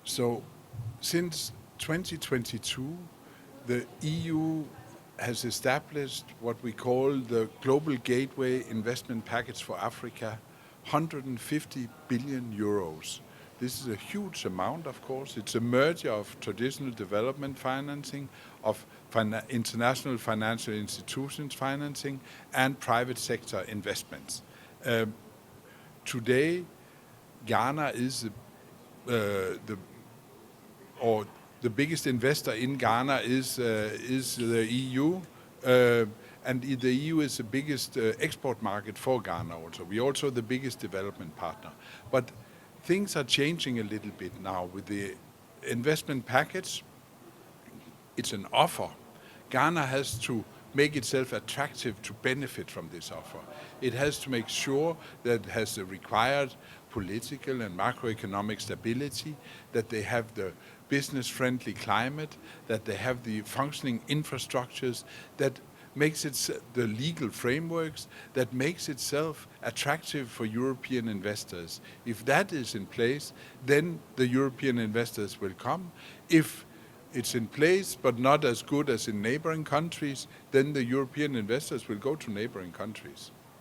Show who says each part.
Speaker 1: So, since 2022, the EU has established what we call the Global Gateway Investment Package for Africa, 150 billion euros. This is a huge amount, of course. It's a merger of traditional development financing, of international financial institutions financing, and private sector investments. Today, Ghana is the or the biggest investor in Ghana is the EU, and the EU is the biggest export market for Ghana also. We're also the biggest development partner. But things are changing a little bit now with the investment package. It's an offer. Ghana has to make itself attractive to benefit from this offer. It has to make sure that it has the required political and macroeconomic stability, that they have the business-friendly climate, that they have the functioning infrastructures, that makes it the legal frameworks, that makes itself attractive for European investors. If that is in place, then the European investors will come. If it's in place but not as good as in neighboring countries, then the European investors will go to neighboring countries.